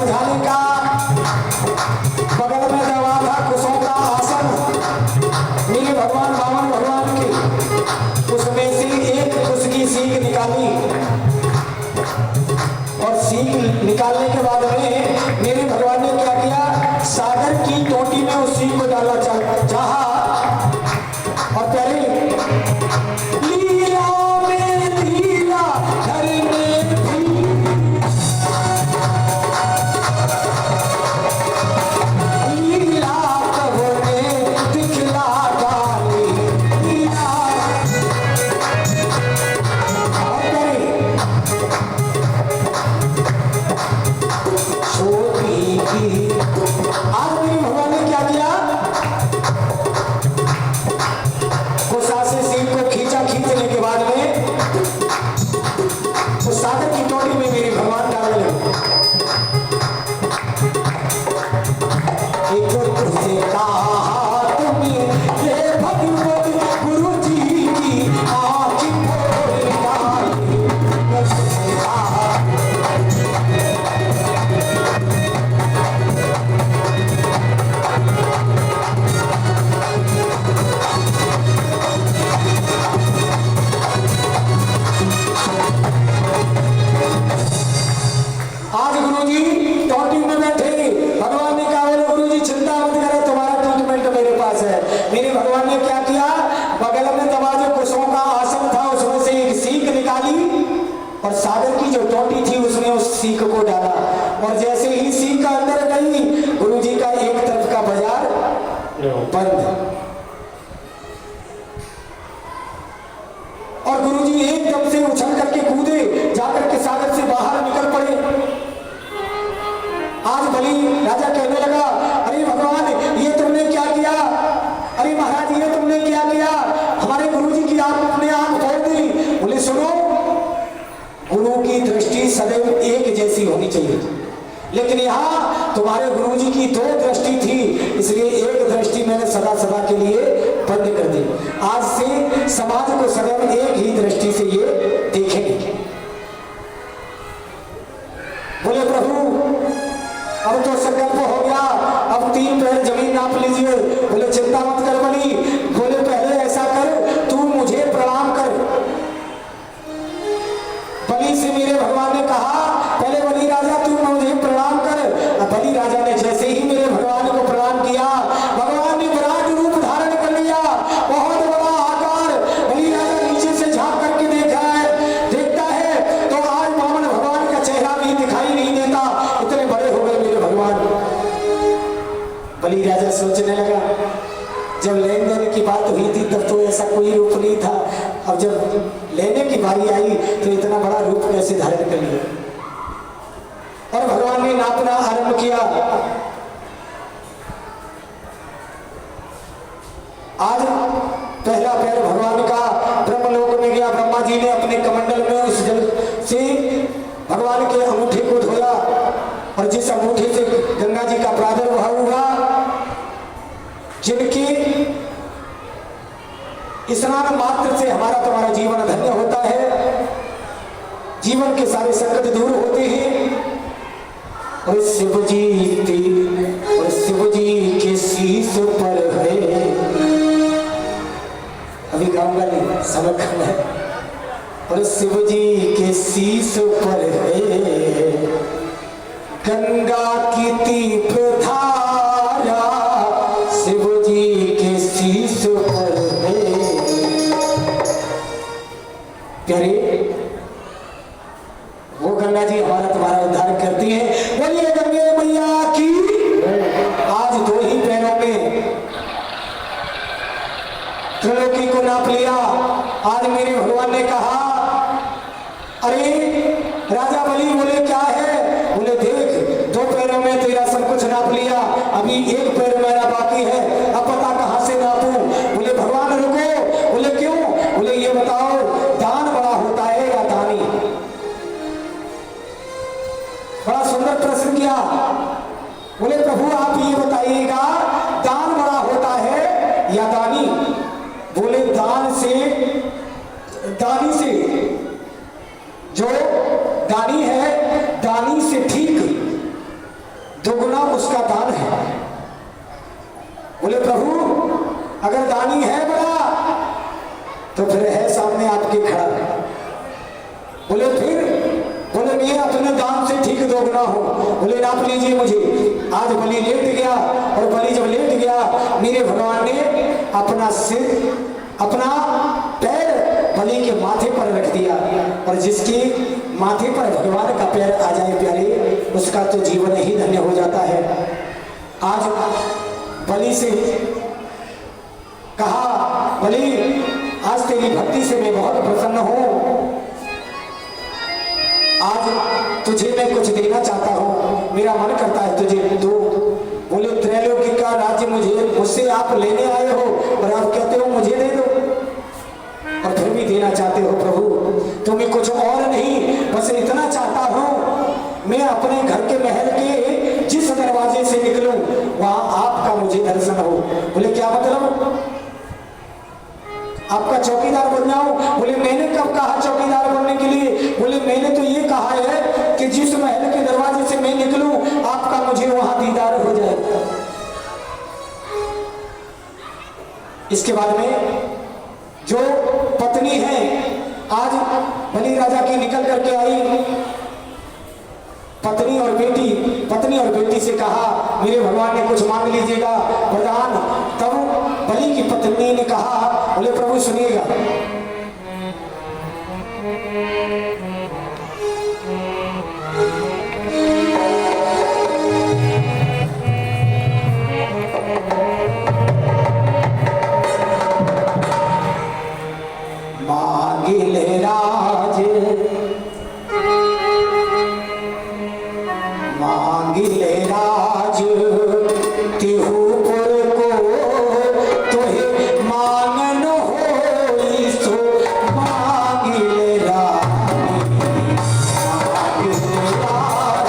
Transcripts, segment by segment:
समझाने का। बगल में दवा था कुशों का आसन, मेरे भगवान वामन भगवान के, उसमें से एक कुश की सीख निकाली और सीख निकालने के बाद में मेरे भगवान ने क्या किया, सागर की टोटी में उस सीख को डाला चाहा और पहले लीला में लीला करने लीला कबने दिखला डाली लीला छोटी की। आज मेरे भगवान ने क्या किया, खींचने के बाद में उस सागर की टोटी में मेरे भगवान डालने लगे। एक तुझसे कहा तुमने ये भगवत गुरु जी की आँख खोल डाली, तुझसे कहा आज गुरुजी टोटी में बैठे, भगवान ने कहा बोले गुरुजी चिंता मत करो, तुम्हारा ट्रीटमेंट मेरे पास है। मेरे भगवान ने क्या किया, बगल में दबा जो कुशों का आसन था उसमें से एक सीख निकाली और सागर की जो टोटी थी उसमें उस सीख को डाला और जैसे ही सीख अंदर गई, गुरुजी का एक तरफ का बाजार बंद और गुरुजी एकदम से उछल करके कूदे, जाकर के सागर से बाहर निकल पड़े। आज बलि राजा कहने लगा, अरे भगवान ये तुमने क्या किया, अरे महाराज ये तुमने क्या किया, हमारे गुरुजी की आपने आंख फोड़ दी। बोले सुनो, गुरु की दृष्टि सदैव एक जैसी होनी चाहिए, लेकिन यहाँ तुम्हारे गुरुजी की दो दृष्टि थी, इसलिए एक दृष्टि मैंने सदा सदा के लिए बंद कर दी। आज से समाज को सदैव एक ही दृष्टि से ये देखेंगे। बोले प्रभु अब तो संकल्प हो गया, अब 3 पैर जमीन नाप लीजिए। बोले चिंता मत कर बलि। बोले पहले ऐसा कर, तू मुझे प्रणाम कर। बलि से मेरे भगवान ने कहा पहले बलि राजा तू मुझे प्रणाम कर। बलि राजा ने जैसे ही मेरे भगवान को प्रणाम किया, भगवान ने विराट रूप धारण कर लिया, बहुत बड़ा आकार। बलि राजा नीचे से झांक करके देखता है तो आज वामन भगवान का चेहरा भी दिखाई नहीं देता, इतने बड़े हो गए मेरे भगवान। बलि राजा सोचने लगा, जब लेन देन की बात हुई थी तब तो ऐसा कोई रूप नहीं था, अब जब लेने की बारी आई तो इतना बड़ा रूप कैसे धारण कर लिया। और भगवान ने नापना आरंभ किया। आज पहला पैर भगवान का ब्रह्मलोक में गया, ब्रह्मा जी ने अपने कमंडल में उस जल से भगवान के अंगूठे को धोया और जिस अंगूठे से गंगा जी का प्रादुर्भाव हुआ, जिनके स्नान मात्र से हमारा तुम्हारा जीवन धन्य होता है, जीवन के सारे संकट दूर होते हैं। और शिव जी के शीश पर है, अभी गाऊंगा नहीं, समझ है। और शिव जी के शीश पर है गंगा की तीव्र धारा, शिव जी के शीश पर है। प्यारे वो गंगा जी हमारा तुम्हारा उद्धार करती है। बोलिए गंगे मैया की। आज 2 ही पैरों में त्रिलोकी को नाप लिया। आज मेरे भगवान ने कहा, अरे राजा बलि, बोले क्या है, बोले देख 2 पैरों में तेरा सब कुछ नाप लिया, अभी 1 पैर मेरा बाकी है, अब पता कहां से नापूं। बोले भगवान रुको। बोले क्यों। बोले ये बताओ दान बड़ा होता है या दानी। बड़ा सुंदर प्रश्न किया। बोले प्रभु आप ये बताइएगा दान बड़ा होता है या दानी। बोले दानी से जो दानी है, दानी से ठीक अगर दानी है बड़ा तो फिर है सामने आपके खड़ा। बोले फिर, बोले मैं अपने दान से ठीक दोगुना हूं। बोले नाप लीजिए मुझे। आज बलि लेट गया, और बलि जब लेट गया मेरे भगवान ने अपना सिर, अपना पैर बलि के माथे पर रख दिया। और जिसके माथे पर भगवान का पैर आ जाए प्यारे, उसका तो जीवन ही धन्य हो जाता है। आज बलि से कहा, बलि आज तेरी भक्ति से मैं बहुत प्रसन्न हूं, आज तुझे मैं कुछ देना चाहता हूं, मेरा मन करता है तुझे दो। बोले त्रैलोकी का राज्य मुझसे आप लेने आए हो और आप कहते हो मुझे दे दो, और फिर भी देना चाहते हो प्रभु। तो मैं कुछ और नहीं, बस इतना चाहता हूं, मैं अपने घर के महल के जिस दरवाजे से निकलूं वहां आपका मुझे दर्शन हो। बोले क्या मतलब? आपका चौकीदार बन जाऊं? बोले मैंने कब कहा चौकीदार बनने के लिए? बोले मैंने तो ये कहा है कि जिस महल के दरवाजे से मैं निकलूं आपका मुझे वहां दीदार हो जाए। इसके बाद में जो पत्नी है आज बलि राजा की निकल करके आई, पत्नी और बेटी से कहा मेरे भगवान ने कुछ मांग लीजिएगा वरदान। तब बलि की पत्नी ने कहा, बोले प्रभु सुनिएगा, मांगिले राज, मांगिले राज तिहु पुर को, तोहे मांगन होई सो मांगिले राज, मांगिले राज।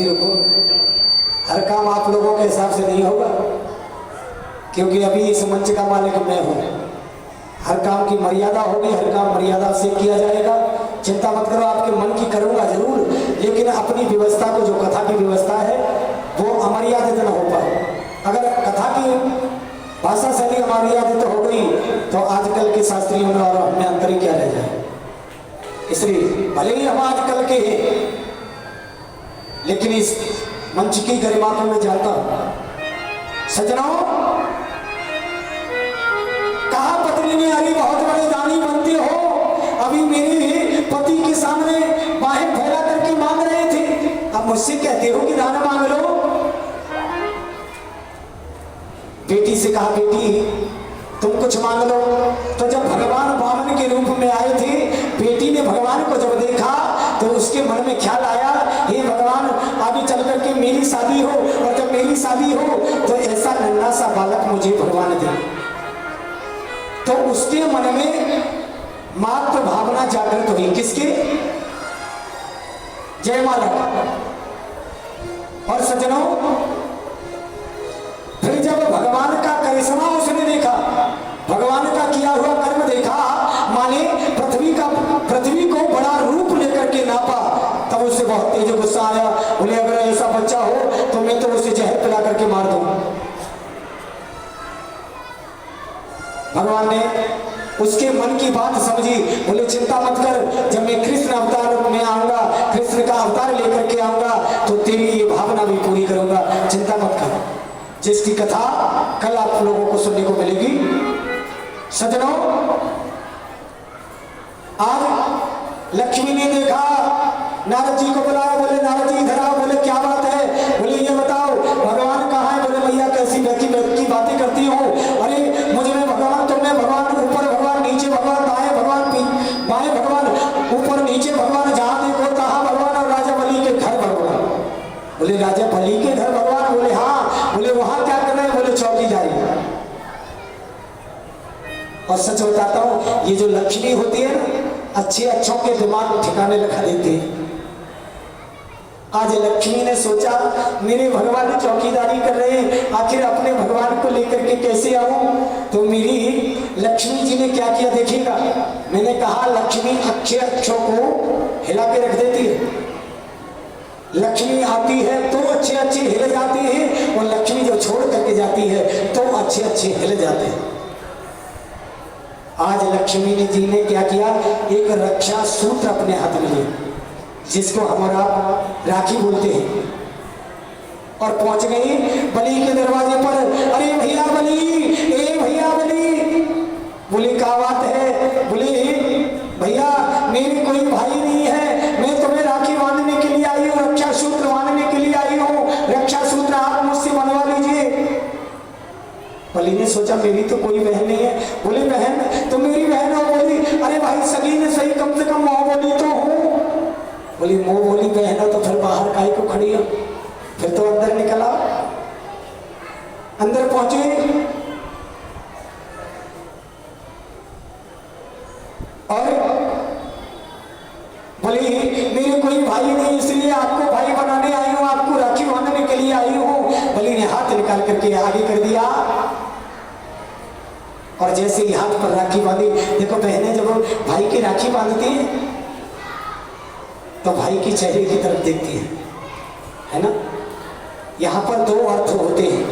अभी रुको, हर काम आप लोगों के हिसाब से नहीं होगा, क्योंकि अभी इस मंच का मालिक मैं हूँ। हर काम की मर्यादा होगी, हर काम मर्यादा से किया जाएगा। चिंता मत करो, आपके मन की करूँगा जरूर, लेकिन अपनी व्यवस्था को, जो कथा की व्यवस्था है वो अमर्यादित न हो पाए। अगर कथा की भाषा शैली अमर्यादित हो गई तो आजकल के शास्त्रियों में और हमें अंतर ही क्या रह जाए। इसलिए भले ही हम आजकल के हैं, लेकिन इस मंच की गरिमा को मैं जानता हूं। सज्जनों, कहा पत्नी ने, अरे बहुत बड़े दानी बनते हो, अभी मेरे पति के सामने बाहें फैला करके मांग रहे थे, अब मुझसे कहते हो कि दाना मांग लो। बेटी से कहा, बेटी तुम कुछ मांग लो। तो जब भगवान वामन के रूप में आए थे, बेटी ने भगवान को जब देखा तो उसके मन में ख्याल आया, हे भगवान आगे चल करके मेरी शादी हो, और जब मेरी शादी हो तो ऐसा नन्हा सा बालक मुझे भगवान दे। तो उसके मन में मातृ भावना जागृत हुई। किसके? जयमाला। और सज्जनों, फिर जब भगवान का करिश्मा उसने देखा, भगवान का किया हुआ कर्म देखा, माने पृथ्वी को बड़ा रूप लेकर के नापा, तब उससे बहुत तेज गुस्सा आया। बोले अगर ऐसा बच्चा हो तो मैं तो उसे जहर पिला करके मार दूं। भगवान ने उसके मन की बात समझी। बोले चिंता मत कर, जब मैं कृष्ण अवतार में आऊंगा, कृष्ण का अवतार लेकर के आऊंगा तो तेरी ये भावना भी पूरी करूंगा, चिंता मत कर। जिसकी कथा कल आप लोगों को सुनने को मिलेगी। सज्जनों, आज लक्ष्मी ने देखा, नारद जी को बुलाया। बोले नारद जी इधर आओ। बोले क्या बात है? बोले ये बताओ भगवान कहाँ है? बोले मैया कैसी की बातें करती हो? अरे मुझ में भगवान, तुम में भगवान, ऊपर भगवान, नीचे भगवान, दाएं भगवान, बाएं भगवान, ऊपर नीचे भगवान, जहां देखो तहां भगवान, और राजा बलि के घर भगवान। बोले राजा बलि के घर भगवान? बोले हाँ। बोले वहां क्या कर रहे हैं? बोले चौकीदारी। और सच बताता हूं, ये जो लक्ष्मी होती है ना, अच्छे अच्छों के दिमाग ठिकाने रखा देती है। आज लक्ष्मी ने सोचा मेरे भगवान चौकीदारी कर रहे हैं, आखिर अपने भगवान को लेकर के कैसे आऊं? तो मेरी लक्ष्मी जी ने क्या किया देखिएगा। मैंने कहा लक्ष्मी अच्छे अच्छों को हिला के रख देती है। लक्ष्मी आती है तो अच्छे अच्छे हिले जाते हैं, और लक्ष्मी जो छोड़ करके जाती है तो अच्छे अच्छे हिले जाते हैं। आज लक्ष्मी जी ने क्या किया, एक रक्षा सूत्र अपने हाथ में लिया, जिसको हमारा राखी बोलते हैं, और पहुंच गई बलि के दरवाजे पर। अरे भैया बलि, ए भैया बलि। बोले क्या बात है? बोले भैया मेरे कोई भाई नहीं है, मैं तुम्हें राखी बांधने के लिए आई हूँ, रक्षा सूत्र बांधने के लिए आई हूँ, रक्षा सूत्र आप मुझसे बनवा लीजिए। बलि ने सोचा मेरी तो कोई बहन नहीं है। बोले बहन तो मेरी बहन हो। बोली अरे भाई सगी ने सही, कम से कम मोह बोली तो हो। बोली मोह बोली बहन हो तो फिर बाहर काहे को खड़ी हो? फिर तो अंदर निकला। अंदर पहुंचे और बोली मेरे कोई भाई नहीं, इसलिए आपको भाई बनाने आई हूं, आपको राखी बांधने के लिए आई हूं। बलि ने हाथ निकाल करके आगे कर दिया, और जैसे ही हाथ पर राखी बांधी, देखो बहनें जब भाई की राखी बांधती है तो भाई की चेहरे की तरफ देखती है ना। यहां पर दो अर्थ होते हैं।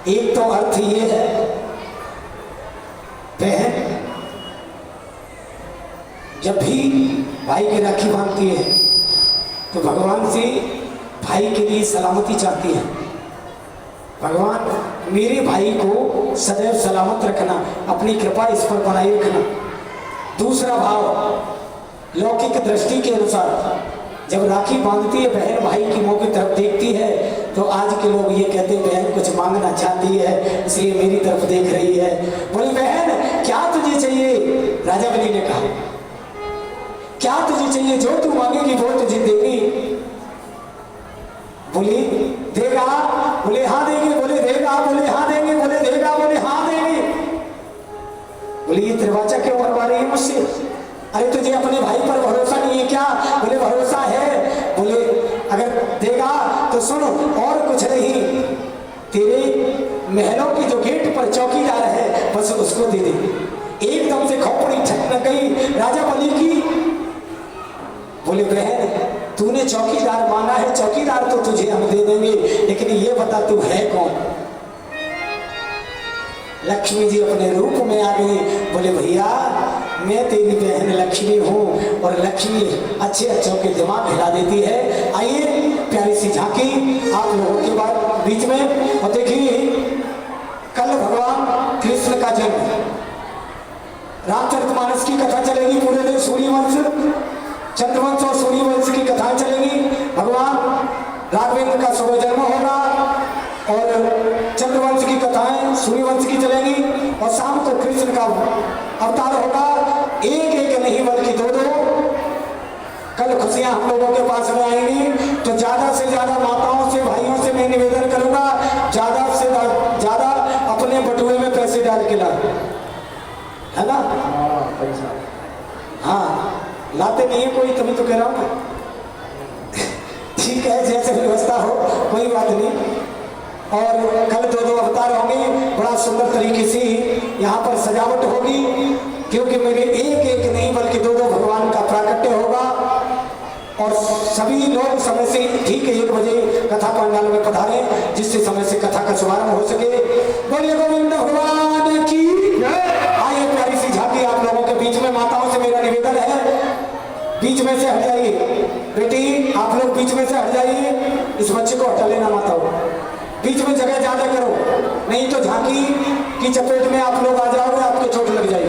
एक तो अर्थ ये है, बहन जब भी भाई की राखी बांधती है तो भगवान से भाई के लिए सलामती चाहती है। भगवान मेरे भाई को सदैव सलामत रखना, अपनी कृपा इस पर बनाए रखना। दूसरा भाव, लौकिक दृष्टि के अनुसार जब राखी बांधती है बहन, भाई की मुंह की तरफ देखती है तो आज के लोग ये कहते हैं बहन कुछ मांगना चाहती है, इसलिए मेरी तरफ देख रही है। बोली बहन क्या तुझे चाहिए? राजा बलि ने कहा क्या तुझे चाहिए? जो तू मांगेगी वो तुझे देगी। बोली देगा? बोले हाँ देंगे। बोले देगा? बोले हाँ देंगे। बोले देगा? बोले हाँ देंगे। बोले ये त्रिवाचा क्यों करवा रही है मुझसे? अरे तुझे अपने भाई पर भरोसा नहीं है क्या? बोले भरोसा है। बोले अगर देगा तो सुन, और कुछ नहीं, तेरे महलों की जो गेट पर चौकीदार है बस उसको दे दे। एकदम से खोपड़ी ठनक गई राजा बलि की। बोले बहन, तूने चौकीदार माना है, चौकीदार तो तुझे हम दे देंगे, लेकिन ये बता तू है कौन? लक्ष्मी जी अपने रूप में आ गई। बोले भैया, मैं तेरी बहन लक्ष्मी हूँ, और लक्ष्मी अच्छे अच्छों के दिमाग हिला देती है। आइए प्यारी सी झांकी आप लोगों के बाद बीच में। और देखिए, कल भगवान कृष्ण का जन्म, रामचरितमानस की कथा चलेगी, पूरे दिन सूर्यवंश, चंद्रवंश और सूर्यवंश की कथाएं चलेंगी। भगवान राघवेंद्र का शुभ जन्म होगा और चंद्रवंश की कथाएं सूर्यवंश की चलेंगी, और शाम को कृष्ण का अवतार होगा। एक एक नहीं बल्कि दो दो कल खुशियां हम लोगों के पास में आएंगी। तो ज्यादा से ज्यादा माताओं से, भाइयों से मैं निवेदन करूंगा, ज्यादा से ज्यादा अपने बटुए में पैसे डाल के ला, है ना? हाँ, लाते नहीं है कोई, तभी तो कह रहा हूँ। ठीक है, जैसे व्यवस्था हो, कोई बात नहीं। और कल दो दो अवतार होंगे, बड़ा सुंदर तरीके से यहाँ पर सजावट होगी, क्योंकि मेरे एक एक नहीं बल्कि दो दो भगवान का प्राकट्य होगा। और सभी लोग समय से ठीक 1 बजे कथा पंडाल में पधारे, जिससे समय से कथा का शुभारंभ हो सके। बोलिए गोविंद भगवान की। आइए प्यारी सी झांकी आप लोगों के बीच में। माताओं से मेरा निवेदन है, बीच में से हट जाइए। बेटी, आप लोग बीच में से हट जाइए, इस बच्चे को हटा लेना माताओं। बीच में जगह ज्यादा करो, नहीं तो झांकी की चपेट में आप लोग आ जाओगे, आपको चोट लग जाएगी।